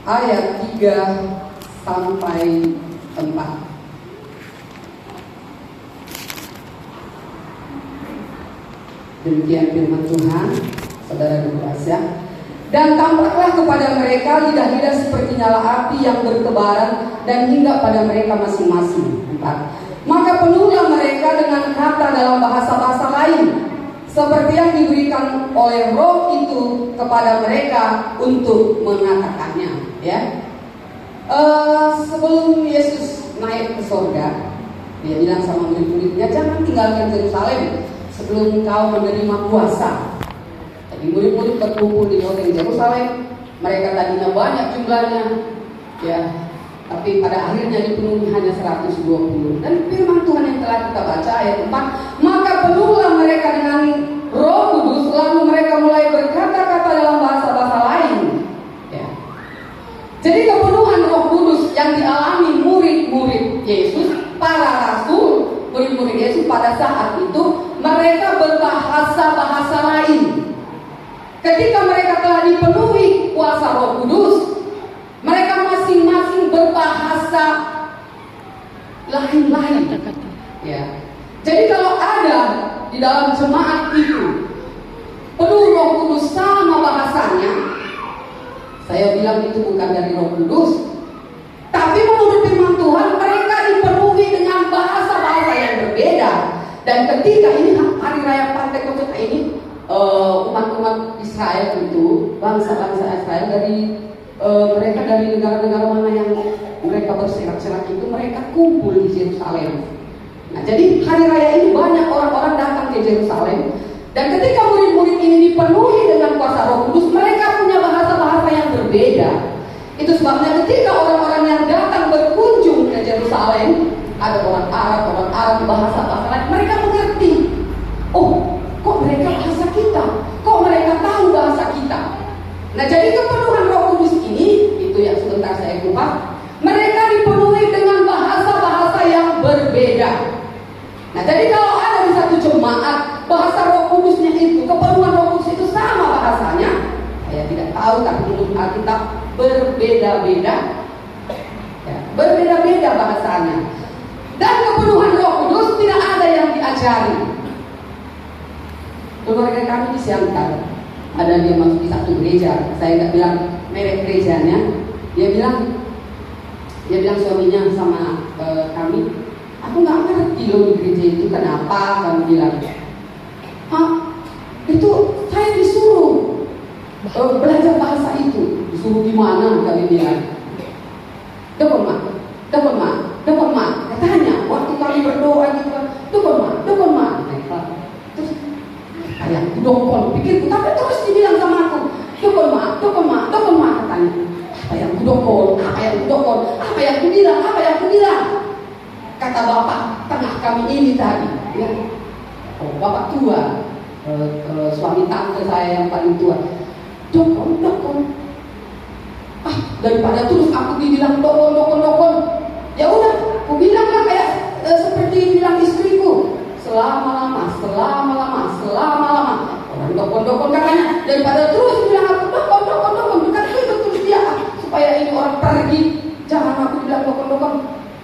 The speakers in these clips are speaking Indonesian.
ayat 3 sampai 4. Demikian firman Tuhan, saudara berkasih. Dan tampaklah kepada mereka lidah-lidah seperti nyala api yang bertebaran dan hinggap pada mereka masing-masing. 4. Maka penuhlah mereka dengan kata dalam bahasa-bahasa lain, seperti yang diberikan oleh Roh itu kepada mereka untuk mengatakannya. Ya. Sebelum Yesus naik ke surga, dia bilang sama murid-muridnya, jangan tinggalkan Yerusalem sebelum kau menerima kuasa. Jadi murid-murid berkumpul di kota Yerusalem. Mereka tadinya banyak jumlahnya, ya, tapi pada akhirnya dipenuhi hanya 120. Dan firman Tuhan yang telah kita baca ayat 4, maka penuhlah mereka dengan Roh Kudus, lalu mereka mulai berkata-kata dalam bahasa-bahasa lain. Ya. Jadi kepenuhan Roh Kudus yang dialami murid-murid Yesus, para rasul, murid-murid Yesus pada saat itu, mereka berbahasa-bahasa lain. Ketika mereka telah dipenuhi kuasa Roh Kudus, mereka masing-masing berbahasa lain-lain. Ya. Jadi kalau ada di dalam jemaat itu penuh Roh Kudus sama bahasanya, saya bilang itu bukan dari Roh Kudus. Tapi menurut firman Tuhan, mereka dipenuhi dengan bahasa-bahasa yang berbeda. Dan ketika ini hari raya Pentakosta ini, umat-umat Israel itu, bangsa-bangsa Israel dari mereka dari negara-negara mana yang mereka berserak-serak itu, mereka kumpul di Yerusalem. Nah, jadi hari raya ini banyak orang-orang datang ke Yerusalem. Dan ketika murid-murid ini dipenuhi dengan kuasa Roh Kudus, mereka punya bahasa-bahasa yang berbeda. Itu sebabnya ketika orang-orang yang datang berkunjung ke Yerusalem, ada orang Arab bahasa-bahasa lain, mereka mengerti. Oh, kok mereka bahasa kita? Kok mereka tahu bahasa kita? Nah, jadi kepenuhan Roh Kudus ini, itu yang sebentar saya kupas, mereka dipenuhi dengan bahasa-bahasa yang berbeda. Nah, jadi kalau ada di satu jemaat bahasa Roh Kudusnya itu, kepenuhan Roh Kudus itu sama bahasanya, saya tidak tahu, tapi menurut Alkitab berbeda-beda, ya, berbeda-beda bahasanya. Dan kepenuhan Roh Kudus tidak ada yang diajari. Keluarga kami di Siantar, ada dia masuk di satu gereja, saya nggak bilang merek gerejanya, dia bilang suaminya sama kami, aku nggak ngerti loh di gereja itu kenapa, kamu bilang, itu saya disuruh belajar bahasa itu. Disuruh gimana, kami bilang, dokon mak, katanya waktu kami berdoa gitu kan, dokon mak, terus kayak dokon, pikirku, tapi terus dibilang sama aku, dokon mak, katanya, apa yang ku bilang, kata bapak tengah kami ini tadi, ya. Oh, bapak tua, suami tante saya yang paling tua, dokon, daripada terus aku dibilang dokon, ya udah, aku bilanglah kayak seperti bilang istriku, selama-lama, orang dokon katanya, daripada terus bilang aku dokon, bukan itu terus dia, supaya ini orang pergi, jangan aku bilang dokon,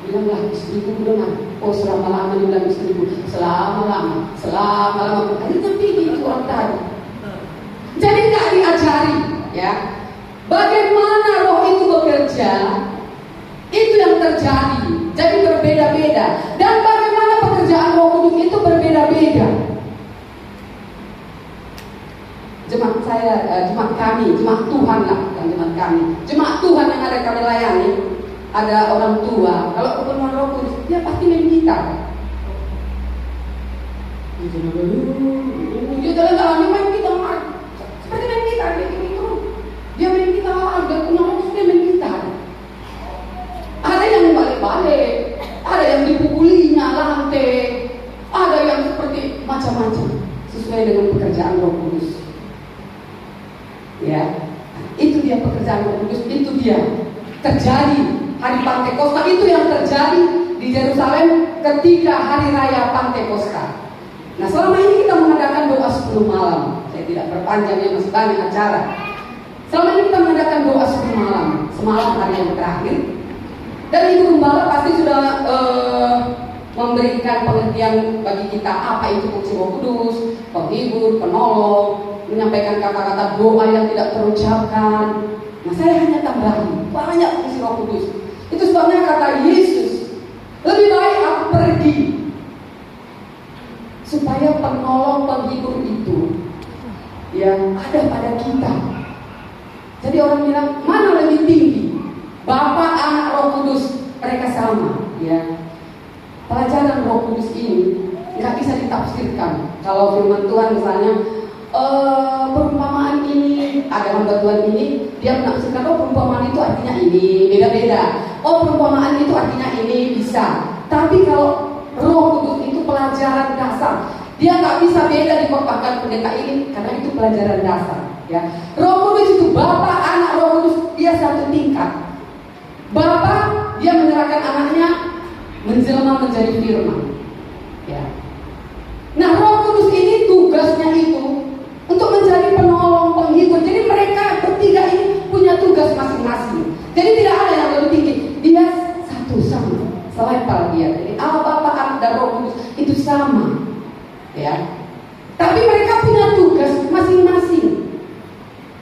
bilanglah istriku dengan, oh selama-lama dibilang istriku, selama-lama, akhirnya pergi itu orang tadi. Jadi nggak diajari, ya. Bagaimana roh itu bekerja, itu yang terjadi. Jadi berbeda-beda. Dan bagaimana pekerjaan Roh Kudus itu berbeda-beda. Jemaat kami, jemaat Tuhan lah, bukan jemaat kami. Jemaat Tuhan yang ada kami layani, ada orang tua. Kalau kepenuhan Roh Kudus, dia pasti main gitar. Dia jalan-jalan, dia main gitar, seperti main gitar gitu. Dia main gitar, dia punya Roh Kudus, dia main gitar. Ada yang balik-balik, ada yang dipukulinya lantai, ada yang seperti macam-macam sesuai dengan pekerjaan Roh Kudus. Ya, itu dia pekerjaan Roh Kudus, itu dia terjadi hari Pentakosta, itu yang terjadi di Yerusalem ketika hari raya Pentakosta. Nah, selama ini kita mengadakan doa 10 malam. Saya tidak perpanjangnya, masih banyak acara. Selama ini kita mengadakan doa semalam hari yang terakhir, dan Ibu Gembala pasti sudah memberikan pengertian bagi kita apa itu fungsi Roh Kudus, penghibur, penolong, menyampaikan kata-kata doa yang tidak terucapkan. Nah, saya hanya tambahin banyak fungsi Roh Kudus. Itu sebabnya kata Yesus, lebih baik aku pergi supaya penolong penghibur itu yang ada pada kita. Jadi orang bilang mana lebih tinggi, Bapa, Anak, Roh Kudus? Mereka sama, ya. Pelajaran Roh Kudus ini nggak bisa ditafsirkan. Kalau firman Tuhan misalnya perumpamaan ini, ada hamba Tuhan ini, dia menafsirkan perumpamaan itu artinya ini, beda-beda. Perumpamaan itu artinya ini, bisa. Tapi kalau Roh Kudus itu pelajaran dasar, dia nggak bisa beda dikotbahkan pendeta ini karena itu pelajaran dasar. Ya, Roh Kudus itu Bapa, Anak, Roh Kudus dia satu tingkat. Bapa dia menyerahkan anaknya menjelma menjadi firman. Ya. Nah, Roh Kudus ini tugasnya itu untuk menjadi penolong, penghibur. Jadi mereka bertiga ini punya tugas masing-masing. Jadi tidak ada yang lebih tinggi. Dia satu sama, selain para dia. Jadi Allah, Bapa, Anak, dan Roh Kudus itu sama. Ya. Tapi mereka punya tugas masing-masing.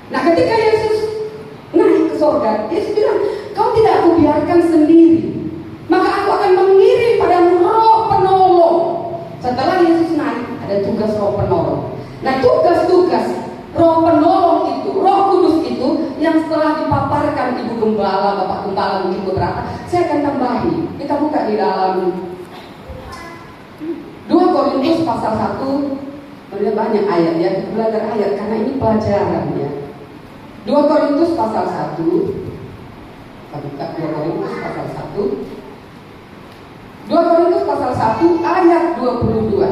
Nah, ketika Yesus naik ke surga, Yesus bilang, kau tidak aku biarkan sendiri, maka aku akan mengirim padamu Roh penolong. Setelah Yesus naik, ada tugas Roh penolong. Nah, tugas-tugas Roh penolong itu, Roh Kudus itu, yang setelah dipaparkan Ibu Gembala, Bapak Gembala mungkin beberapa, saya akan tambahi. Kita buka di dalam 2 Korintus pasal 1. Banyak ayat ya, kita belajar ayat karena ini pelajaran ya. 2 Korintus pasal 1. Kita buka 2 Korintus pasal 1. 2 Korintus pasal 1 ayat 22.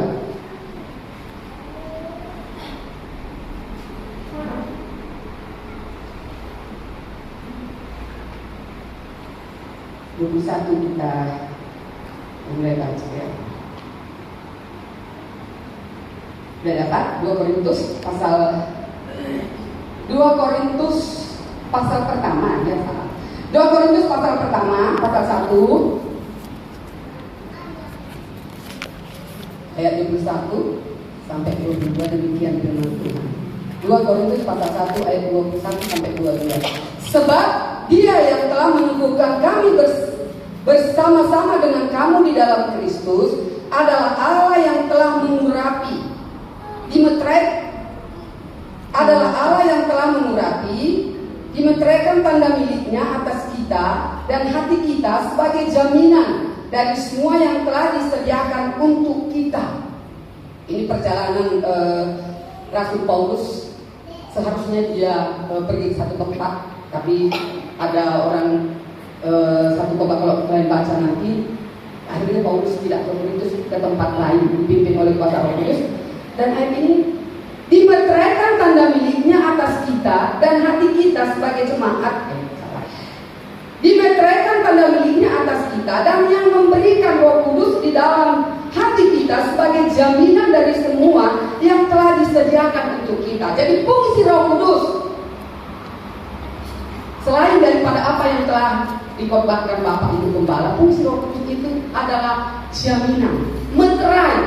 Kita mulai baca ya. Sudah dapat 2 Korintus pasal pertama ya, salah. 2 Korintus pasal pertama pasal 1 ayat 21 sampai 22, demikian firman Tuhan. 2 Korintus pasal 1 ayat 21 sampai 22. Sebab Dia yang telah meneguhkan kami bersama-sama dengan kamu di dalam Kristus adalah Allah yang telah mengurapi, dimeteraikan tanda miliknya atas kita dan hati kita sebagai jaminan dari semua yang telah disediakan untuk kita. Ini perjalanan Rasul Paulus. Seharusnya dia pergi ke satu tempat, tapi ada orang satu tempat, kalau kalian baca nanti, akhirnya Paulus tidak ke tempat lain, dipimpin oleh kuasa Roh Kudus. Dan ayat ini, dimeteraikan tanda miliknya atas kita dan hati kita sebagai jemaat. Dimeteraikan tanda miliknya atas kita dan yang memberikan Roh Kudus di dalam hati kita sebagai jaminan dari semua yang telah disediakan untuk kita. Jadi fungsi Roh Kudus, selain daripada apa yang telah dikotbahkan Bapak Ibu Gembala, fungsi Roh Kudus itu adalah jaminan, meterai,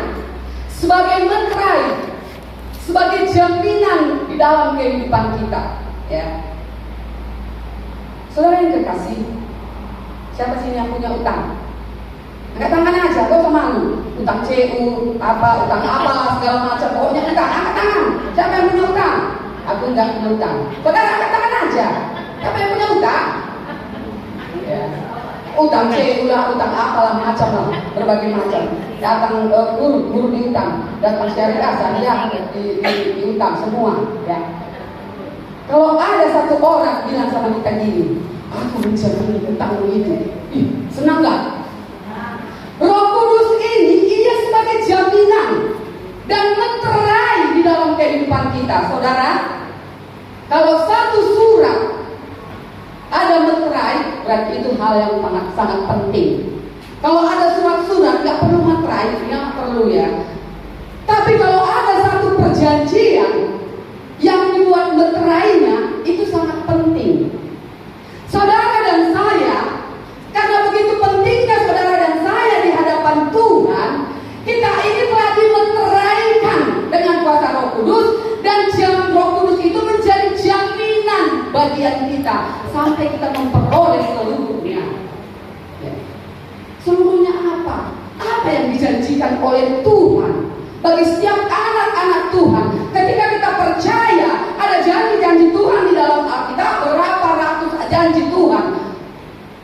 sebagai jaminan di dalam kehidupan kita. Ya, saudara yang terkasih, siapa sini yang punya utang? Angkat tangan aja, gak usah malu. Utang CU, utang apa, segala macam. Pokoknya utang, angkat tangan. Siapa yang punya utang? Aku enggak punya utang. Saudara angkat tangan aja. Siapa yang punya utang? Ya. Utang CU lah, utang apalah, macam lah, berbagai macam. Datang guru di utang, datang syariah, di utang semua. Ya. Kalau ada satu orang bilang sama kita gini, aku menjalani utangmu itu, senang nggak? Roh Kudus ini ia sebagai jaminan dan meterai di dalam kehidupan kita, saudara. Kalau satu surat ada meterai, berarti itu hal yang sangat penting. Kalau ada surat-surat nggak perlu meterai, nggak perlu ya. Tapi kalau ada satu perjanjian yang dibuat meterainya, itu sangat bagian kita sampai kita memperoleh seluruhnya. Ya. Seluruhnya apa? Apa yang dijanjikan oleh Tuhan bagi setiap anak-anak Tuhan? Ketika kita percaya ada janji-janji Tuhan di dalam Alkitab, berapa ratus janji Tuhan.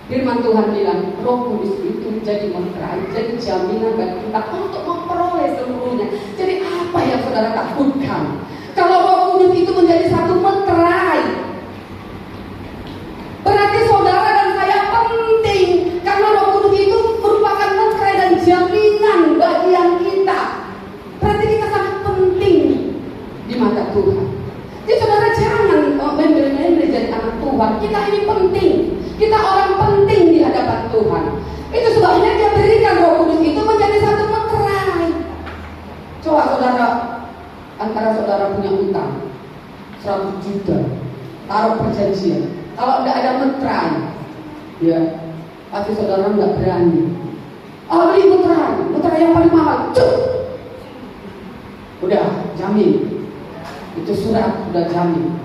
Firman Tuhan bilang, Roh Kudus itu jadi meterai, jadi jaminan bagi kita untuk memperoleh seluruhnya. Jadi apa yang saudara takutkan? Kalau Roh Kudus itu menjadi satu meterai, berarti saudara dan saya penting, karena Roh Kudus itu merupakan meterai dan jaminan bagian kita. Berarti kita sangat penting di mata Tuhan. Jadi saudara jangan membeli-membeli jadi anak Tuhan. Kita ini penting. Kita orang penting di hadapan Tuhan. Itu sebabnya Dia berikan Roh Kudus itu menjadi satu meterai. Coba saudara, antara saudara punya utang 100 juta, taruh perjanjian. Kalau tidak ada meterai, ya pasti saudara nggak berani. Oh, beli meterai yang paling mahal. Cuk. Udah jamin. Itu surat udah jamin.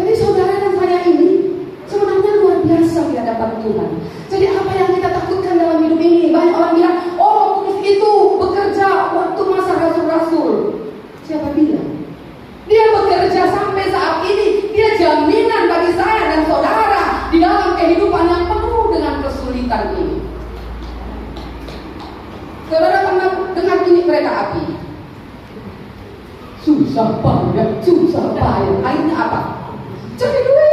Jadi saudara dan saya ini sebenarnya luar biasa di hadapan Tuhan. Jadi apa yang kita takutkan dalam hidup ini? Banyak orang bilang, oh Roh Kudus itu bekerja waktu masa rasul-rasul. Siapa bilang? Dia bekerja sampai saat ini. Dia jaminan bagi saya dan saudara di dalam kehidupan yang penuh dengan kesulitan ini. Saudara pernah dengar bunyi kereta api? Susah payah. Akhirnya apa? Cari duit.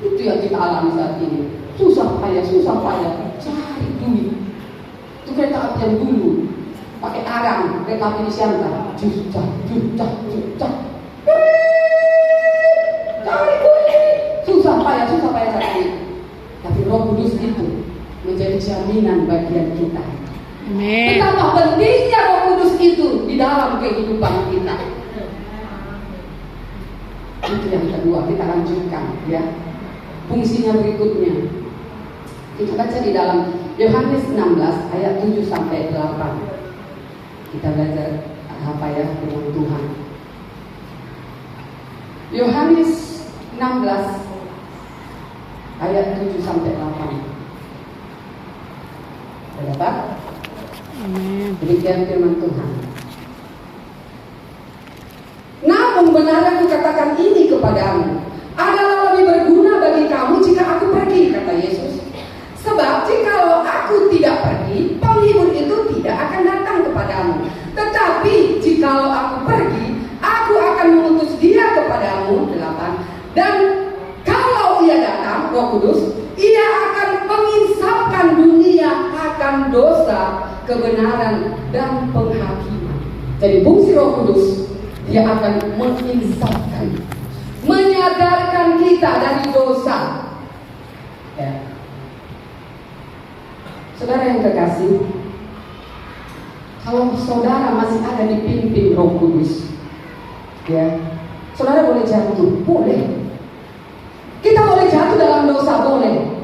Itu yang kita alami saat ini. Susah payah. Cari duit. Itu kereta api yang dulu pakai arang, kereta api di Siantar. Juta. Cari duit. Susah payah saat ini. Tapi Roh Kudus itu menjadi jaminan bagian kita. Amin. Betapa pentingnya Roh Kudus itu di dalam kehidupan kita. Itu yang kedua, kita lanjutkan ya. Fungsinya berikutnya. Kita baca di dalam Yohanes 16 ayat 7 sampai 8. Kita belajar apa ya dengan Tuhan. Yohanes 16 ayat 7 sampai 8. Dapat? Demikian firman Tuhan. Namun benar aku katakan ini kepadamu, adalah lebih berguna bagi kamu jika aku pergi, kata Yesus. Sebab jikalau aku tidak pergi, penghibur itu tidak akan datang kepadamu. Tetapi jikalau aku pergi, aku akan mengutus Dia kepadamu. 8. Dan kalau Ia datang, Roh Kudus, Ia akan menginsafkan dunia akan dosa, kebenaran, dan penghakiman. Jadi fungsi Roh Kudus, Dia akan menginsafkan, menyadarkan kita dari dosa. Ya. Saudara yang terkasih, kalau saudara masih ada dipimpin Roh Kudus, ya, saudara boleh jatuh, boleh. Kita boleh jatuh dalam dosa, boleh.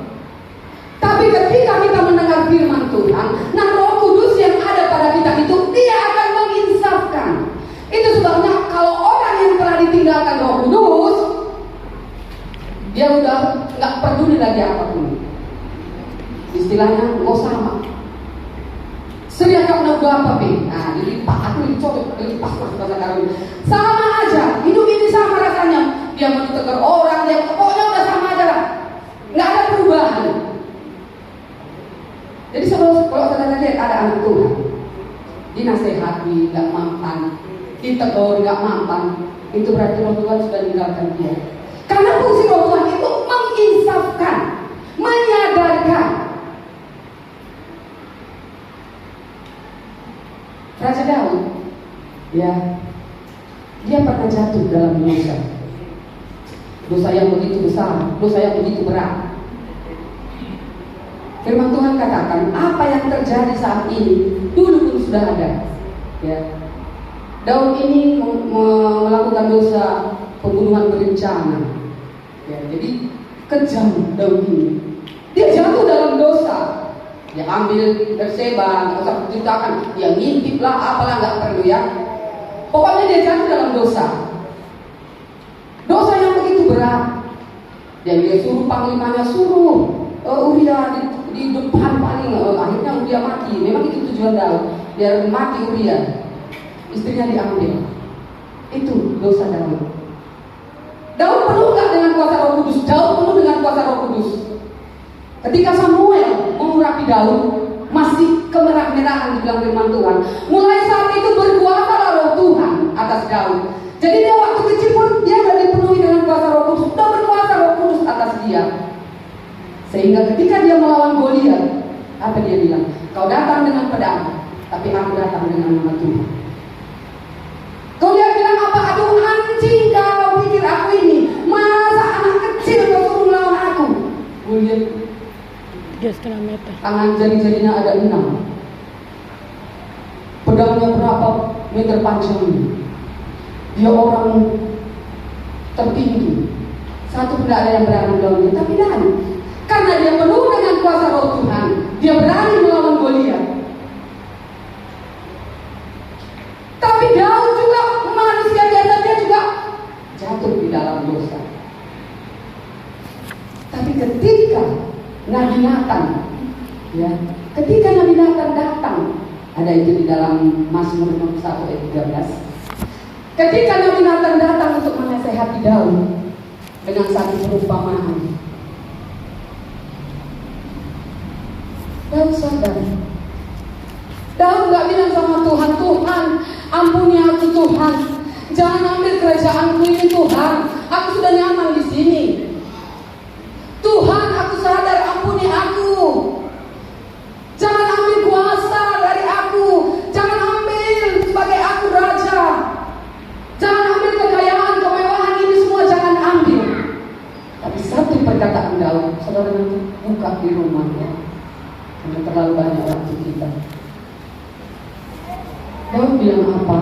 Tapi ketika kita mendengar firman Tuhan, nah Roh Kudus yang ada pada kita itu, Dia akan menginsafkan. Itu sebabnya kalau orang yang telah ditinggalkan Roh Kudus, dia udah nggak peduli lagi apapun. Istilahnya nggak sama. Seria kamu udah apa pi? Nah, dilipat, aku dilipas bahasa Karun. Sama aja, hidup ini sama rasanya. Dia mau ditegur orang, dia pokoknya udah sama aja lah. Nggak ada perubahan. Jadi kalau saudara lihat ada anak Tuhan, dinasehati nggak mampan, ditegur nggak mampan, itu berarti Roh Tuhan sudah meninggalkan dia. Karena fungsi Roh Tuhan itu menginsafkan, menyadarkan. Raja Daud, ya, dia pernah jatuh dalam dosa yang begitu besar, dosa yang begitu berat. Firman Tuhan katakan, apa yang terjadi saat ini dulu pun sudah ada. Ya, Daud ini melakukan dosa pembunuhan berencana. Ya, jadi kejam Daud ini. Dia jatuh dalam dosa. Dia ambil Berseba, nggak usah diceritakan. Dia ngintip lah, apalah nggak perlu ya. Pokoknya dia jatuh dalam dosa. Dosa yang begitu berat. Dan dia suruh panglimanya, suruh Uria di depan paling, akhirnya Uria mati. Memang itu tujuan Daud, biar mati Uria, istrinya diambil. Itu dosa Daud. Daud penuh gak dengan kuasa Roh Kudus? Daud penuh dengan kuasa Roh Kudus. Ketika Samuel mengurapi Daud, masih kemerah-merahan dibilang firman Tuhan. Mulai saat itu berkuasalah Roh Tuhan atas Daud. Jadi dia waktu kecil pun dia sudah dipenuhi dengan kuasa Roh Kudus, sudah berkuasa Roh Kudus atas dia. Sehingga ketika dia melawan Goliat, apa dia bilang? Kau datang dengan pedang, tapi aku datang dengan nama Tuhan. Goliat bilang apa? Aduh anjing, kau pikir aku ini masa anak kecil kau suruh melawan aku? Goliat dia setengah meter. Tangan jari-jarinya ada 6. Pedangnya berapa meter panjangnya? Dia orang tertinggi. Satu tidak ada yang berani melawannya, tapi Daud, karena dia penuh dengan kuasa Roh Tuhan, dia berani melawan Goliat. Tapi Daud juga manusia biasa, dia juga jatuh di dalam dosa. Tapi ketika Nabi Nathan, ya, ketika Nabi Nathan datang, ada itu di dalam Mazmur 1 ayat 13. Ketika Nabi Nathan datang untuk menasehati Daud dengan satu perumpamaan, Daud sadar. Daud gak bilang sama Tuhan, Tuhan ampuni aku Tuhan, jangan ambil kerajaanku ini Tuhan, aku sudah nyaman di sini. Tuhan, aku sadar, ampuni aku. Jangan ambil kuasa dari aku, jangan ambil sebagai aku raja, jangan ambil kekayaan, kemewahan ini semua jangan ambil. Tapi satu perkataan Daud, saudara nanti buka di rumah ya, karena terlalu banyak waktu kita. Daud bilang apa?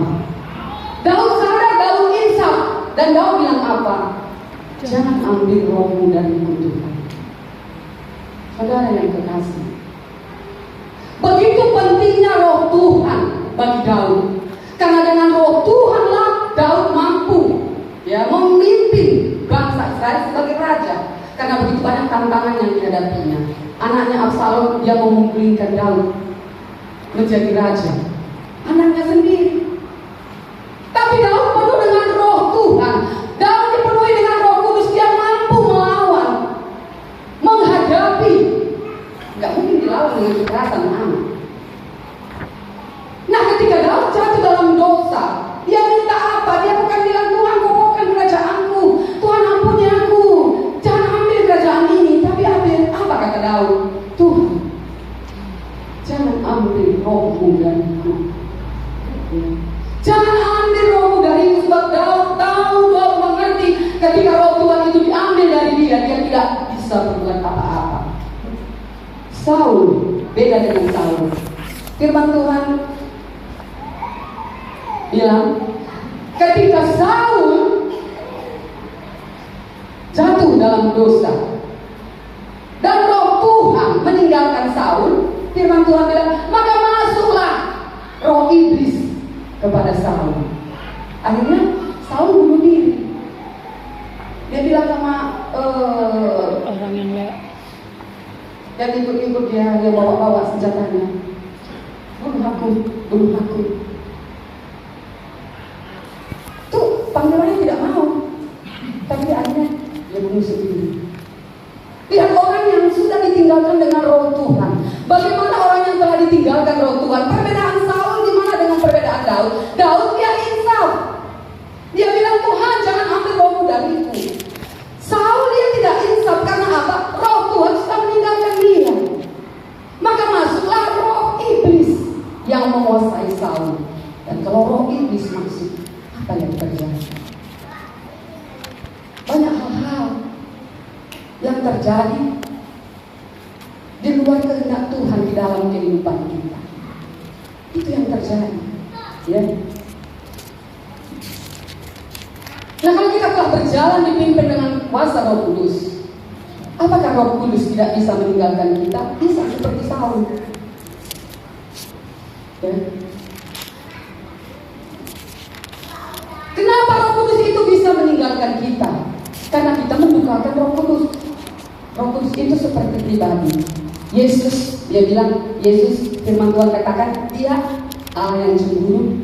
Daud sadar, Daud insaf, dan Daud bilang apa? Jangan ambil rohmu dariku Tuhan. Saudara yang kekasih, begitu pentingnya roh Tuhan bagi Daud. Karena dengan roh Tuhanlah Daud mampu ya memimpin bangsa Israel sebagai raja. Karena begitu banyak tantangan yang dihadapinya. Anaknya Absalom, dia memungkinkan Daud menjadi raja. Anaknya sendiri. Tapi Daud penuh dengan roh Tuhan. Daud dipenuhi dengan Roh Kudus. Dia mampu melawan, menghadapi. Gak mungkin dilawan dengan kekerasan anak. Nah, ketika Daud jatuh dalam dosa, dia minta apa? Dia bukan bilang, Tuhan kokohkan kerajaanku, Tuhan ampuni aku, jangan ambil kerajaan ini. Tapi apa kata Daud? Tuhan, jangan ambil rohmu dariku. Jangan ambil rohmu dariku. Sebab Daud tahu, Daud mengerti, ketika roh Tuhan itu diambil dari dia, dia tidak bisa berbuat apa-apa. Saul beda dengan Saul. Firman Tuhan bilang, ketika Saul jatuh dalam dosa dan roh Tuhan meninggalkan Saul, firman Tuhan bilang, maka masuklah roh iblis kepada Saul. Akhirnya Saul bunuh diri. Dia bilang sama orang yang yang ikut-ikut dia bawa-bawa senjatanya, bunuh aku. Tuh panggilannya tidak mau, tapi akhirnya dia bunuh sendiri. Lihat orang yang sudah ditinggalkan dengan roh Tuhan. Bagaimana orang yang telah ditinggalkan roh Tuhan? Perbedaan Saul gimana dengan perbedaan Daud? Daud dia insaf. Dia bilang, Tuhan jangan ambil rohmu dariku. Saul dia tidak insaf karena apa? Roh Tuhan sudah meninggalkan dia. Maka masuklah roh iblis yang menguasai Saul. Dan kalau roh iblis masuk, apa yang terjadi? Banyak hal-hal yang terjadi di luar kehendak Tuhan di dalam kehidupan kita. Itu yang terjadi, ya. Nah, kalau kita telah berjalan dipimpin dengan kuasa Roh Kudus, apakah Roh Kudus tidak bisa meninggalkan kita? Bisa, seperti Saul. Ya. Kenapa Roh Kudus itu bisa meninggalkan meninggalkan kita karena kita mendukakan Roh Kudus. Roh Kudus itu seperti pribadi. Yesus, dia bilang, Yesus, firman Tuhan katakan, dia Allah yang cemburu.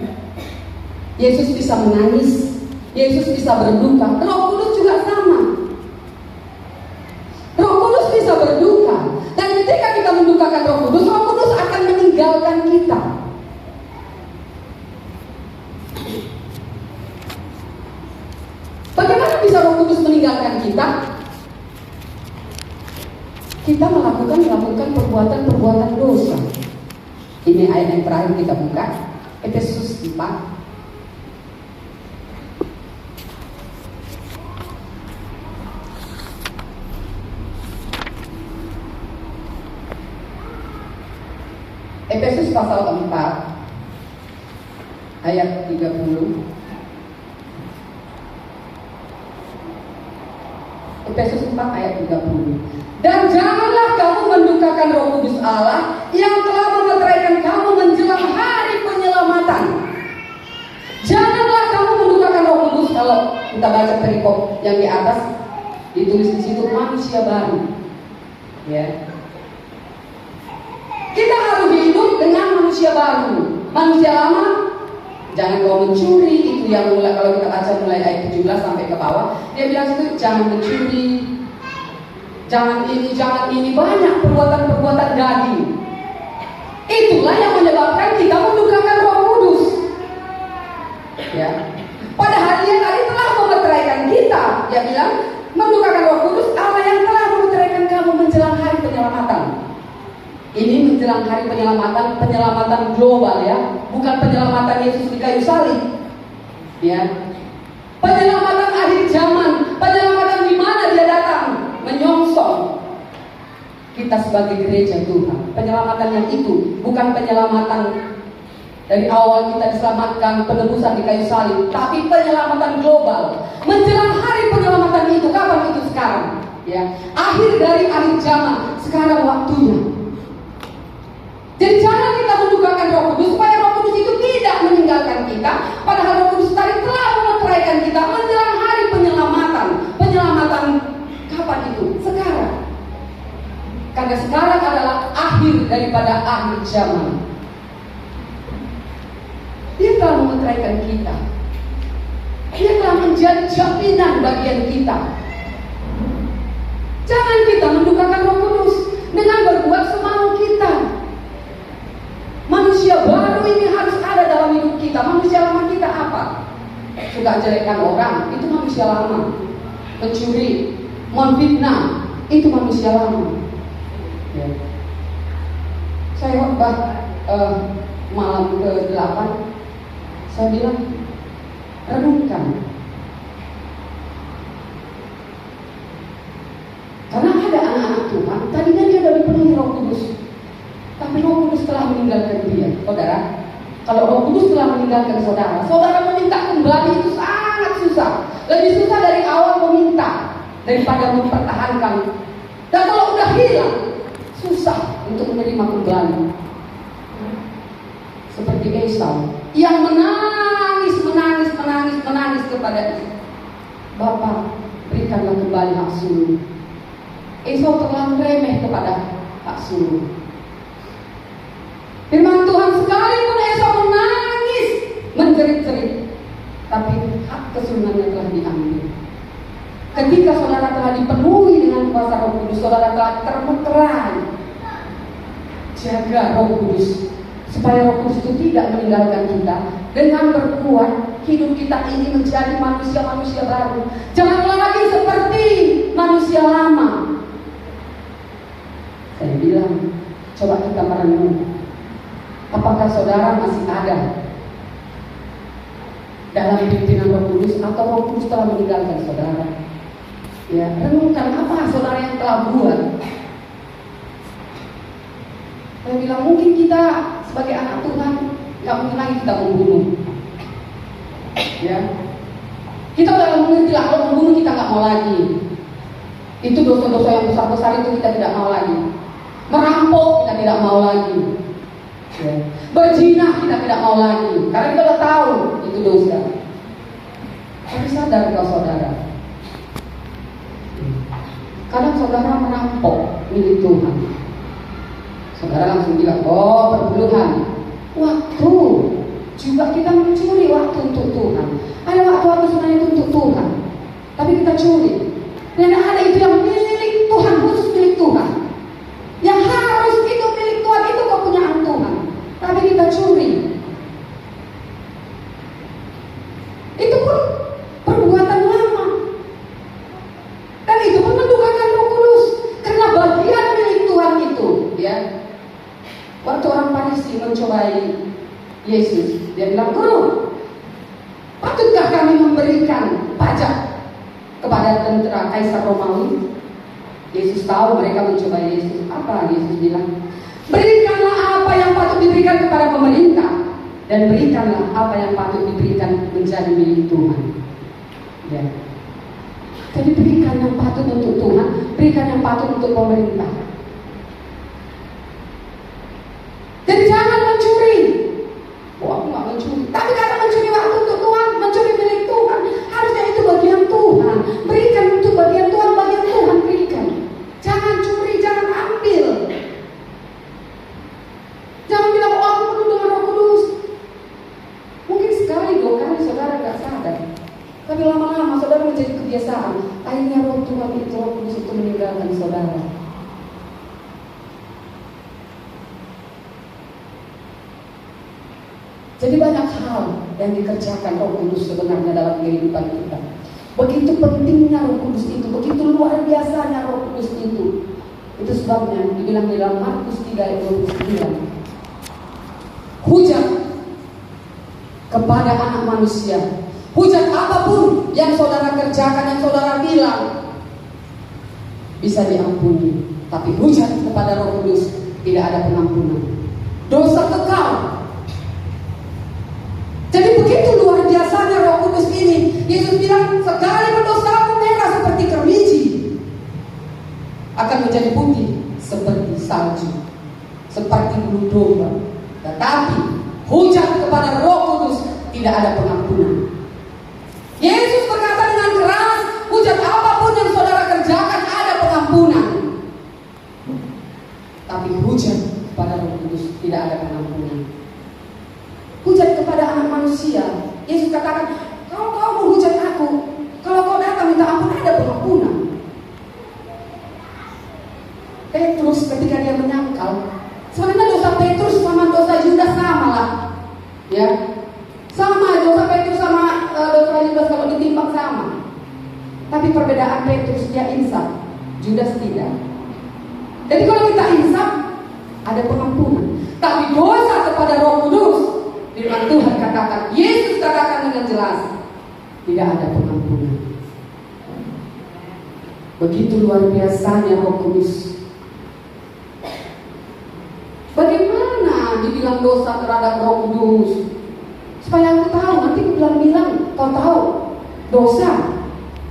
Yesus bisa menangis, Yesus bisa berduka. Roh Kudus juga sama. Roh Kudus bisa berduka. Dan ketika kita mendukakan Roh Kudus, Roh Kudus akan meninggalkan kita. Bagaimana bisa Roh Kudus meninggalkan kita? Kita melakukan perbuatan dosa. Ini ayat yang terakhir kita buka, Efesus 4. Efesus pasal 4 ayat 30. Efesus 4 ayat 30. Dan janganlah kamu mendukakan Roh Kudus Allah yang telah memeteraikan kamu menjelang hari penyelamatan. Janganlah kamu mendukakan Roh Kudus. Kalau kita baca perikop yang di atas, ditulis di situ manusia baru. Ya. Kita harus hidup dengan manusia baru. Manusia lama, jangan kau mencuri. Itu yang mulai, kalau kita baca mulai ayat 17 sampai ke bawah, dia bilang itu jangan mencuri, jangan ini, banyak perbuatan-perbuatan daging. Itulah yang menyebabkan kita mendukakan Roh Kudus. Ya. Padahal dia tadi telah memeteraikan kita. Dia bilang mendukakan Roh Kudus Allah yang telah memeteraikan kamu menjelang hari penyelamatan. Ini menjelang hari penyelamatan global ya, bukan penyelamatan Yesus di kayu salib. Ya. Penyelamatan akhir zaman, penyelamatan di mana dia datang menyongsong kita sebagai gereja Tuhan. Penyelamatan yang itu bukan penyelamatan dari awal kita diselamatkan penebusan di kayu salib, tapi penyelamatan global. Menjelang hari penyelamatan itu, kapan itu? Sekarang. Ya. Akhir dari akhir zaman, sekarang waktunya. Jadi jangan kita mendukakan Roh Kudus supaya Roh Kudus itu tidak meninggalkan kita. Padahal Roh Kudus tadi telah memeteraikan kita menjelang hari penyelamatan. Penyelamatan kapan itu? Sekarang. Karena sekarang adalah akhir daripada akhir zaman. Dia telah memeteraikan kita. Dia telah menjadi jaminan bagian kita. Jangan kita mendukakan Roh Kudus dengan berbuat semau kita. Manusia baru ini harus ada dalam hidup kita. Manusia lama kita apa? Suka jelekan orang, itu manusia lama. Mencuri, memfitnah, itu manusia lama. Ya. Saya khotbah malam ke-8, saya bilang renungkan. Karena ada anak-anak Tuhan, tadinya dia sudah dipenuhi Roh Kudus, tapi Roh Kudus telah meninggalkan dia. Saudara, kalau Roh Kudus telah meninggalkan saudara, saudara meminta kembali itu sangat susah. Lebih susah dari awal meminta daripada mempertahankan. Dan kalau udah hilang, susah untuk menerima kembali. Seperti Esau yang menangis kepada Bapa, berikanlah kembali hak sulung. Esau terlalu remeh kepada hak sulung. Firman Tuhan sekalipun Esau menangis, menjerit-jerit, tapi hak kesulungannya telah diambil. Ketika saudara telah dipenuhi dengan kuasa Roh Kudus, saudara telah termeterai. Jaga Roh Kudus, supaya Roh Kudus itu tidak meninggalkan kita. Dengan berbuat, hidup kita ini menjadi manusia-manusia baru. Jangan lagi seperti manusia lama. Saya bilang, coba kita merenung. Apakah saudara masih ada dalam pimpinan Roh Kudus atau Roh Kudus telah meninggalkan saudara? Ya, renungkan apa saudara yang telah buat. Saya bilang mungkin kita sebagai anak Tuhan nggak mungkin lagi kita membunuh. Ya, kita udah mengerti lah kalau membunuh kita nggak mau lagi. Itu dosa-dosa yang besar-besar itu kita tidak mau lagi. Merampok kita tidak mau lagi. Ya. Berzina kita tidak mau lagi, karena kita udah tahu itu dosa. Tapi satu sadar kau saudara? Kadang saudara merampok milik Tuhan. Saudara langsung bilang, oh perpuluhan. Waktu juga kita mencuri waktu untuk Tuhan. Ada waktu aku sebenarnya untuk Tuhan, tapi kita curi. Dan ada itu yang milik Tuhan, khusus milik Tuhan. Yang harus itu milik Tuhan, itu kepunyaan Tuhan, tapi kita curi. Itu pun perbuatan lama. Dan itu pun mendukakan Roh Kudus, karena bagian milik Tuhan itu, ya. Waktu orang Farisi mencobai Yesus, dia bilang, Guru, patutkah kami memberikan pajak kepada tentara Kaisar Romawi? Yesus tahu mereka mencobai Yesus. Apa Yesus bilang? Berikanlah apa yang patut diberikan kepada pemerintah, dan berikanlah apa yang patut diberikan menjadi milik Tuhan. Ya. Jadi berikan yang patut untuk Tuhan, berikan yang patut untuk pemerintah. Jadi jangan mencuri. Oh, aku gak mencuri. Tapi karena mencuri waktu untuk Tuhan, mencuri milik Tuhan, harusnya itu bagian Tuhan. Berikan untuk bagian Tuhan berikan. Jangan curi, jangan ambil. Jangan bilang, oh aku penuh dengan Roh Kudus. Mungkin sekali, 2 kali saudara gak sadar. Tapi lama-lama saudara menjadi kebiasaan. Akhirnya Roh Tuhan itu, Roh Kudus itu meninggalkan saudara. Jadi banyak hal yang dikerjakan Roh Kudus sebenarnya dalam kehidupan kita. Begitu pentingnya Roh Kudus itu, begitu luar biasanya Roh Kudus itu. Itu sebabnya dibilang di dalam Markus 3 ayat 29. Hujat kepada anak manusia. Hujat apapun yang saudara kerjakan, yang saudara bilang, bisa diampuni. Tapi hujat kepada Roh Kudus tidak ada pengampunan. Dosa kekal. Jadi begitu luar biasanya Roh Kudus ini. Yesus bilang, sekalipun dosamu merah seperti keruji, akan menjadi putih seperti salju, seperti bulu domba. Tetapi hujat kepada Roh Kudus tidak ada pengampunan. Yesus berkata dengan keras, hujat apapun yang saudara kerjakan ada pengampunan. Tapi hujat kepada Roh Kudus tidak ada pengampunan. Hujat kepada anak manusia, Yesus katakan, kalau kau menghujat aku, kalau kau datang minta ampun, ada pengampunan. Petrus ketika dia menyangkal, sebenarnya dosa Petrus sama dosa Yudas sama lah, ya, sama dosa Petrus sama dosa Yudas kalau ditimbang sama. Tapi perbedaan Petrus dia insaf, Yudas tidak. Jadi kalau kita insaf, ada pengampunan. Tapi dosa kepada Roh Kudus, firman Tuhan katakan, Yesus katakan dengan jelas, tidak ada pengampunan. Begitu luar biasanya Roh Kudus. Bagaimana dibilang dosa terhadap Roh Kudus? Supaya aku tahu, nanti aku bilang, kau tahu dosa.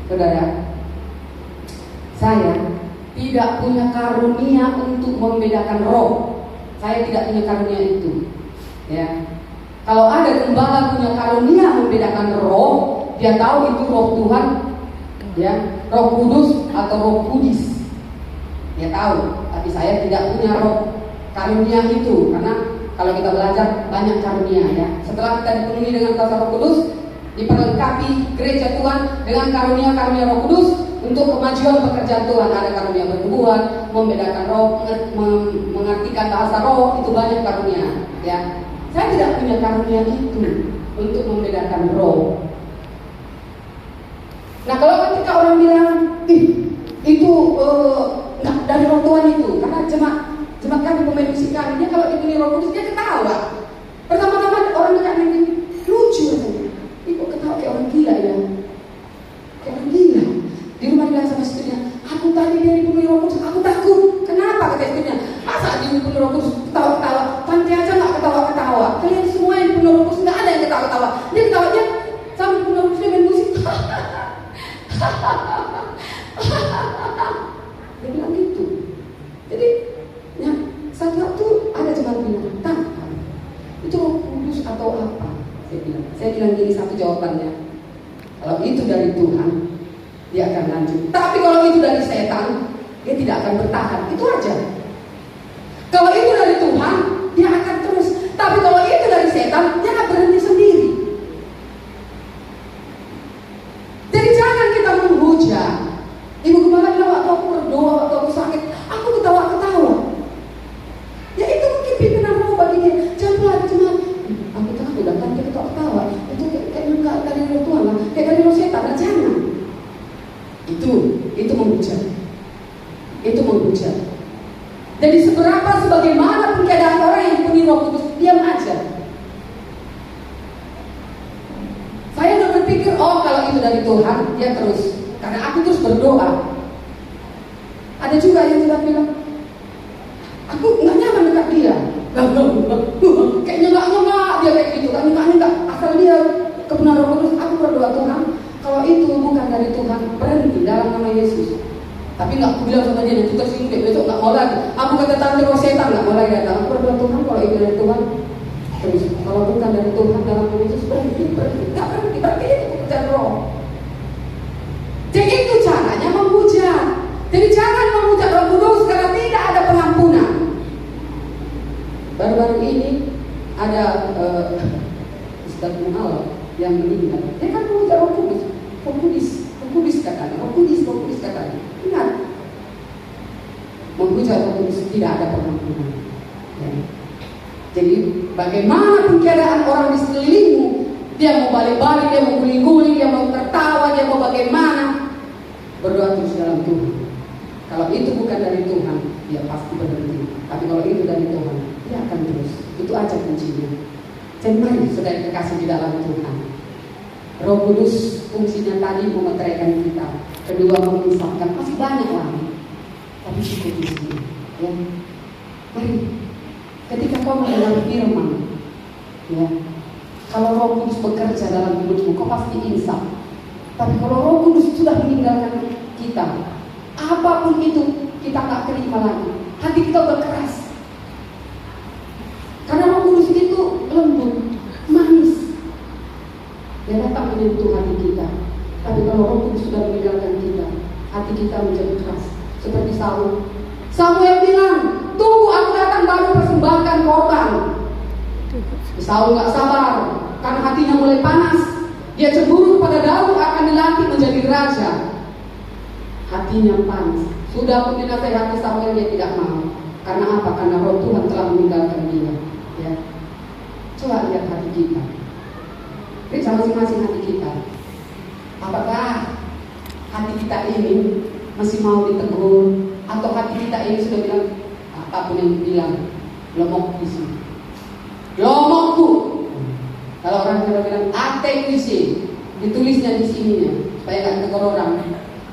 Saudara, saya tidak punya karunia untuk membedakan roh. Saya tidak punya karunia itu. Ya. Kalau ada gembala punya karunia membedakan roh, dia tahu itu roh Tuhan, ya, Roh Kudus atau Roh Kudis. Dia tahu. Tapi saya tidak punya roh karunia itu, karena kalau kita belajar banyak karunia, ya. Setelah kita dipenuhi dengan kuasa Roh Kudus, diperlengkapi gereja Tuhan dengan karunia-karunia Roh Kudus untuk kemajuan pekerjaan Tuhan. Ada karunia bernubuat, membedakan roh, mengartikan bahasa roh, itu banyak karunia, ya. Saya tidak punya karunia itu untuk membedakan roh. Nah, kalau ketika orang bilang, itu nggak dari roh Tuhan itu, karena jemaat kami pemain musik kami, dia kalau diberi Roh Kudus dia ketawa. Pertama-tama orang dekat ini lucu rasanya. Kok ketawa kayak orang gila ya? Kayak orang gila. Di rumah dia sama istrinya, aku tadi dia dipenuhi Roh Kudus, aku takut. Kenapa kata istrinya? Masa dia dipenuhi Roh Kudus ketawa-ketawa? Pantai aja nggak ketawa-ketawa. Kalian semua yang dipenuhi Roh Kudus nggak ada yang ketawa-ketawa. Dia ketawanya sambil dipenuhi Roh Kudus dia main musik. Dia bilang gitu. Jadi, ya, satu waktu ada jemaat bilang, "Tan, itu Roh Kudus atau apa?" Saya bilang gini, satu jawabannya. Kalau itu dari Tuhan, dia akan lanjut. Tapi kalau itu dari setan, dia tidak akan bertahan. Itu aja. Kalau itu dari Tuhan, dia akan terus. Tapi kalau itu dari setan, dia akan berhenti sendiri. Jadi jangan kita menghujat. Ibu Gembala bilang, waktu aku berdoa, waktu aku sakit, aku ketawa-ketawa. Ya itu mungkin pimpinan roh bagi dia. Jangan pelan, cuma aku takut datang dia ketawa-ketawa. Itu kayak enggak dari roh Tuhan lah, kayak dari roh setan. Nah, jangan. Itu menghujat. Itu menghujat. Jadi sebagaimana pun keadaan orang yang dipenuhi Roh Kudus, diam aja. Saya udah berpikir, oh kalau itu dari Tuhan, dia terus. Karena aku terus berdoa. Ada juga yang tidak bilang, aku nggak nyaman dekat dia. Kayaknya nggak dia kayak gitu. Kan nggak. Asal dia kebenaran Roh Kudus, aku berdoa Tuhan. Kalau itu bukan dari Tuhan, berhenti dalam nama Yesus. Tapi nggak aku bilang sama dia, nanti tersinggung deh, besok nggak mau lagi. Aku kata tante roh setan nggak mau lagi datang. Aku berdoa Tuhan, kalau itu dari Tuhan, terus kalau bukan dari Tuhan dalam nama Yesus, berhenti, nggak berhenti, berarti itu pekerjaan roh. Jadi itu caranya menghujat. Jadi jangan menghujat Roh Kudus karena tidak ada pengampunan. Baru-baru ini ada Ustaz Mual yang meninggal. Dia kan menghujat Roh Kudus. Roh Kudus katanya. Ingat, menghujat Roh Kudus tidak ada pengampunan. Ya. Jadi bagaimanapun keadaan orang di sekelilingmu, dia mau balik-balik, dia mau guling-guling, dia mau tertawa, dia mau bagaimana, berdoa terus dalam Tuhan. Kalau itu bukan dari Tuhan, dia pasti berhenti. Tapi kalau itu dari Tuhan, dia akan terus. Itu aja kuncinya. Jadi mari saudara kekasih di dalam Tuhan. Roh Kudus fungsinya tadi memeteraikan kita, kedua memisahkan, masih banyak lagi. Tapi cukup di sini. Ya. Mari, ketika kau mendengar firman, ya, kalau Roh Kudus bekerja dalam hidupmu, kau pasti insaf. Tapi kalau Roh Kudus sudah meninggalkan kita, apapun itu kita nggak terima lagi. Hati kita berkeras. Karena Roh Kudus itu lembut, manis. Dia datang menyentuh hati kita. Tapi kalau Roh Kudus sudah meninggalkan kita, hati kita menjadi keras. Seperti Samuel bilang, tunggu aku datang baru persembahkan korban. Saul nggak sabar karena hatinya mulai panas. Dia cemburu pada Daud akan dilantik menjadi raja. Hatinya panas. Sudah pun dinasehati Samuel, dia tidak mau. Karena apa? Karena Roh Tuhan telah meninggalkan dia. Ya. Coba lihat hati kita. Periksa masing-masing hati kita. Apakah hati kita ini masih mau ditegur, atau hati kita ini sudah bilang apapun yang bilang lomok isi, lomokku. Kalau orang sudah bilang ate isi, ditulisnya di sininya supaya nggak ditegur orang.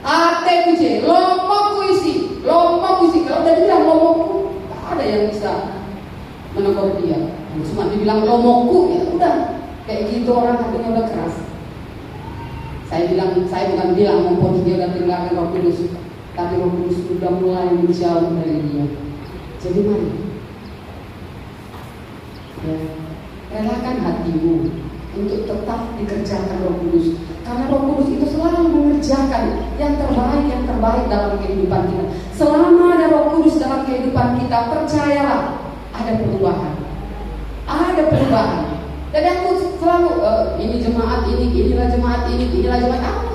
Ate isi, lomokku isi, lomok isi. Kalau udah bilang lomokku, tak ada yang bisa menegur dia. Cuma dibilang lomokku, ya udah. Kayak gitu orang hatinya udah keras. Saya bukan bilang mempunyai dia udah tinggalkan Roh Kudus, tapi Roh Kudus sudah mulai menjauh dari dia. Jadi mari, ya, relakan hatimu untuk tetap dikerjakan Roh Kudus, karena Roh Kudus itu selalu mengerjakan yang terbaik dalam kehidupan kita. Selama ada Roh Kudus dalam kehidupan kita, percayalah ada perubahan. Jadi aku selalu ini jemaat ini, inilah jemaat ini, inilah jemaat. Aku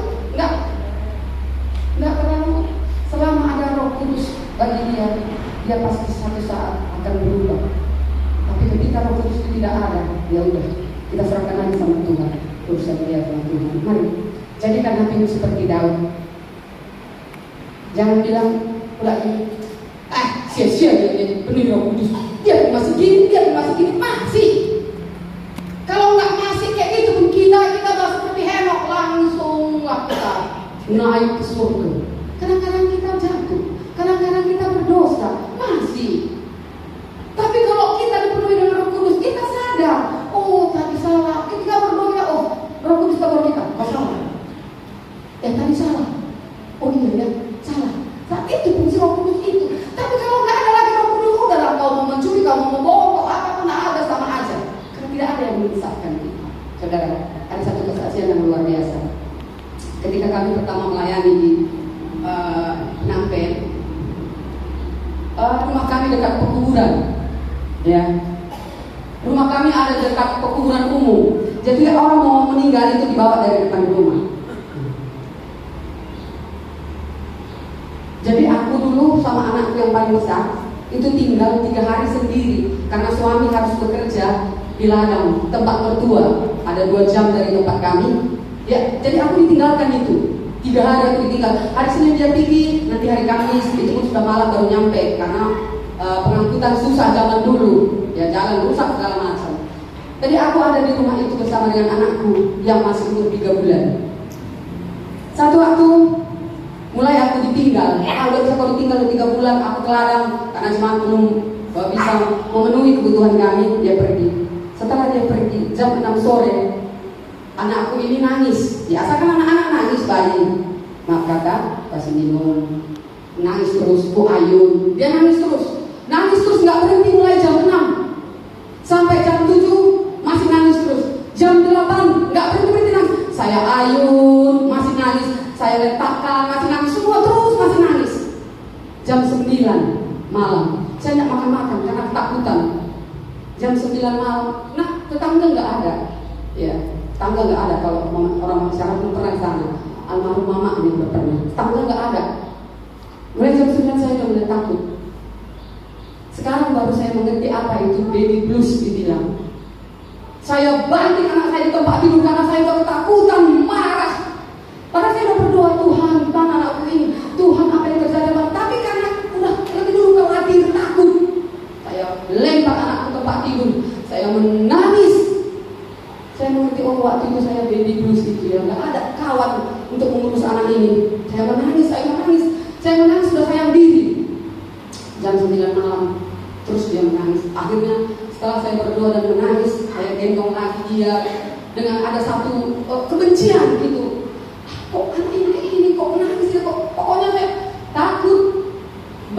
nggak terlalu. Selama ada Roh Kudus bagi dia pasti satu saat akan berubah. Tapi ketika Roh Kudus itu tidak ada, ya udah, kita serahkan lagi sama Tuhan. Urusan dia sama Tuhan. Mari jadikan hatimu seperti Daud. Jangan bilang lagi, sia-sia dia penuh Roh Kudus. Dia masih gini, masih. Kalau nggak masih kayak gitu pun kita nggak seperti Henok, langsung kita naik ke surga. Kadang-kadang kita jatuh, kadang-kadang kita berdosa, masih. Tapi kalau kita dipenuhi dengan Roh Kudus, kita sadar, oh tadi salah. Ketika berdoa, oh Roh Kudus tegur kita, kau salah. Tadi salah. Oh iya ya, salah. Saat itu fungsi Roh Kudus itu. Tapi kalau nggak ada lagi Roh Kudus, udahlah kau mau mencuri, kau mau membohong, apapun ada sama aja. Karena tidak ada yang menyesatkan kita. Saudara, ada satu kesaksian yang luar biasa. ketika kami pertama melayani di Nampen, rumah kami dekat pekuburan, ya. Rumah kami ada dekat pekuburan umum. Jadi orang mau meninggal itu dibawa dari depan rumah. Jadi aku dulu sama anakku yang paling besar itu tinggal 3 hari sendiri karena suami harus bekerja di ladang tempat mertua, ada 2 jam dari tempat kami. Ya, jadi aku ditinggalkan itu 3 hari aku ditinggal. Hari Senin dia pergi, nanti hari Kamis itu pun sudah malam baru nyampe karena pengangkutan susah zaman dulu, ya jalan rusak segala macam. Jadi aku ada di rumah itu bersama dengan anakku yang masih umur 3 bulan. Satu waktu mulai aku ditinggal, kalau ditinggal 3 bulan aku ke ladang karena cuma belum bisa memenuhi kebutuhan kami. Dia pergi. Setelah dia pergi jam 6 sore, anakku ini nangis. Biasa kan anak-anak nangis bayi. Maaf kakak, kasih minum. Nangis terus, Bu Ayun. Dia nangis terus nggak berhenti mulai jam 6 sampai jam 7 masih nangis terus. Jam 8 nggak berhenti nangis. Saya Ayun masih nangis. Saya letakkan masih nangis, semua terus masih nangis. Jam 9 malam, saya nggak makan-makan karena ketakutan. Jam 9 malam, nah tetangga nggak ada, ya tetangga nggak ada. Kalau orang masyarakat belum pernah sana, almarhum mama ini belum pernah. Tetangga nggak ada. Mulai jam 9 saya udah mulai takut. Sekarang baru saya mengerti apa itu baby blues dibilang. Saya banting anak saya di tempat tidur karena saya udah ketakutan, marah. Padahal saya udah berdoa, Tuhan, gimana anakku ini? Tuhan, apa yang terjadi? Tapi karena udah lebih dulu khawatir, takut, saya lempar anakku ke tempat tidur. Saya menangis. Saya mengerti, oh waktu itu saya baby blues itu ya, nggak ada kawan untuk mengurus anak ini. Saya menangis, sudah sayang diri. Jam 9 malam, terus dia menangis. Akhirnya setelah saya berdoa dan menangis, saya gendong lagi dia dengan ada satu kebencian gitu. Kok anak ini kok nangis ya, kok pokoknya saya takut,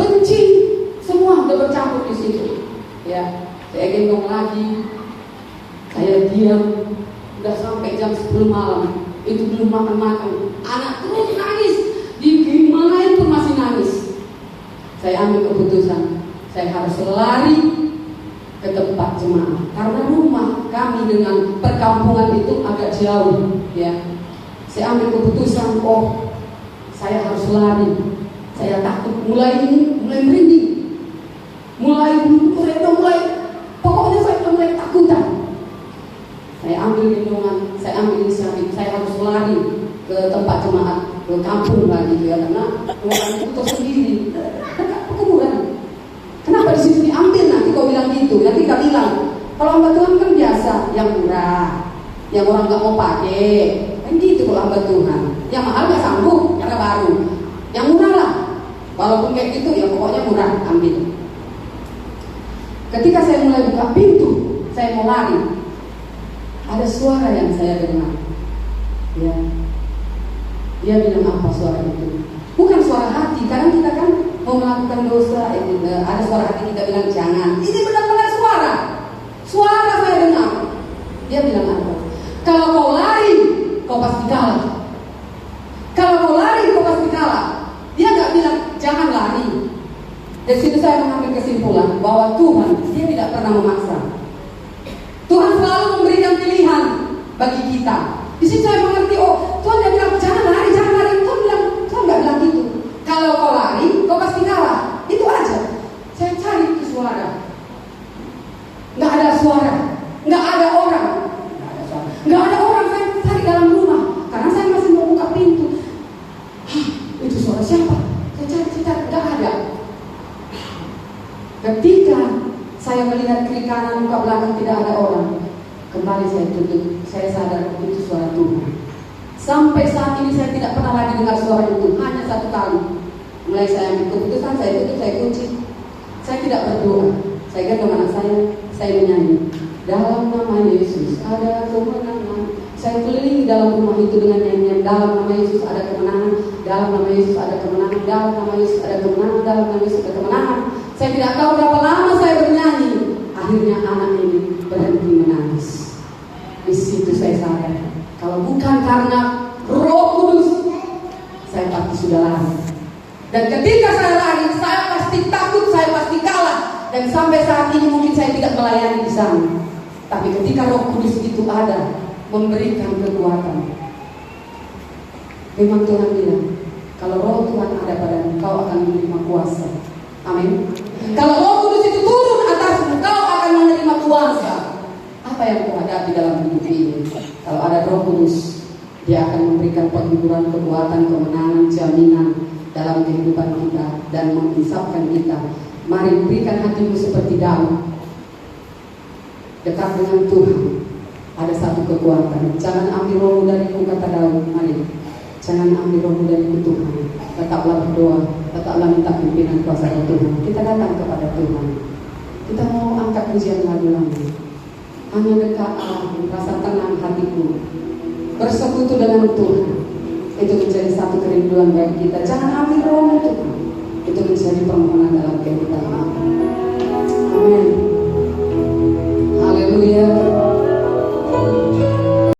benci, semua udah bercampur di situ. Ya, saya gendong lagi, saya diam, udah sampai jam 10 malam, itu belum makan, anak terus nangis, dimarahin pun masih nangis. Saya ambil keputusan, saya harus lari ke tempat jemaah karena rumah kami dengan perkampungan itu agak jauh, ya. Saya ambil keputusan, oh saya harus lari. Saya takut, mulai merinding, pokoknya saya mulai takutan. Saya ambil gendongan, saya ambil inisiatif, saya harus lari ke tempat jemaat, ke kampung lagi ya, karena rumah itu tersendiri, dekat pekuburan. Kenapa di sini diambil? Nanti kau bilang gitu, nanti kau bilang kalau hamba Tuhan kan biasa, yang murah, yang orang nggak mau pakai. Gitu kalau hamba Tuhan, yang mahal gak sanggup karena baru, yang murah lah, walaupun kayak gitu ya pokoknya murah, ambil. Ketika saya mulai buka pintu, saya mau lari, ada suara yang saya dengar, ya. Dia bilang apa suara itu? Bukan suara hati, karena kita kan mau melakukan dosa, ada suara hati kita bilang jangan. Ini benar-benar suara saya dengar. Dia bilang apa? Kalau kau lari, kau pasti kalah. Kalau kau lari, kau pasti kalah. Dia nggak bilang jangan lari. Dari situ saya mengambil kesimpulan bahwa Tuhan dia tidak pernah memaksa. Tuhan selalu memberikan pilihan bagi kita. Di situ saya mengerti, oh Tuhan dia bilang jangan lari. Tuhan nggak bilang gitu. Kalau kau lari, kau pasti kalah. Itu aja. Saya cari itu suara. Nggak ada suara. Nggak ada orang. Saya cari dalam rumah karena saya masih mau buka pintu. Itu suara siapa? Saya cari, nggak ada. Ketika saya melihat kiri kanan muka belakang tidak ada orang, kembali saya tutup. Saya sadar itu suara Tuhan. Sampai saat ini saya tidak pernah lagi dengar suara itu, hanya 1 kali. Mulai saya ambil keputusan, saya tutup, saya kunci. Saya tidak berdoa. Saya gendong anak saya menyanyi. Dalam nama Yesus ada kemenangan. Saya keliling dalam rumah itu dengan nyanyian. Dalam nama Yesus ada kemenangan. Dalam nama Yesus ada kemenangan. Dalam nama Yesus ada kemenangan. Dalam nama Yesus ada kemenangan. Saya tidak tahu berapa lama saya bernyanyi. Akhirnya anak ini berhenti menangis. Di situ saya sadar, kalau bukan karena Roh Kudus tapi sudah lari. Dan ketika saya lari, saya pasti takut, saya pasti kalah. Dan sampai saat ini mungkin saya tidak melayani di sana. Tapi ketika Roh Kudus itu ada, memberikan kekuatan. Memang Tuhan bilang, kalau Roh Tuhan ada padamu, kau akan menerima kuasa. Amin. Kalau Roh Kudus itu turun atasmu, kau akan menerima kuasa. Apa yang kau hadapi dalam hidup ini? Kalau ada Roh Kudus, Dia akan memberikan penghiburan, kekuatan, kemenangan, jaminan dalam kehidupan kita dan mengisapkan kita. Mari berikan hatimu seperti Daud, dekat dengan Tuhan. Ada satu kekuatan. Jangan ambil rohmu dariku, kata Daud. Mari, jangan ambil rohmu dariku Tuhan. Tetaplah berdoa, tetaplah minta pimpinan kuasa Tuhan. Kita datang kepada Tuhan. Kita mau angkat pujian lagu-lagu. Hanya dekat Allah, rasa tenang hatiku, bersekutu dengan Tuhan. Itu menjadi satu kerinduan bagi kita. Jangan ambil rohmu Tuhan. Itu menjadi permohonan dalam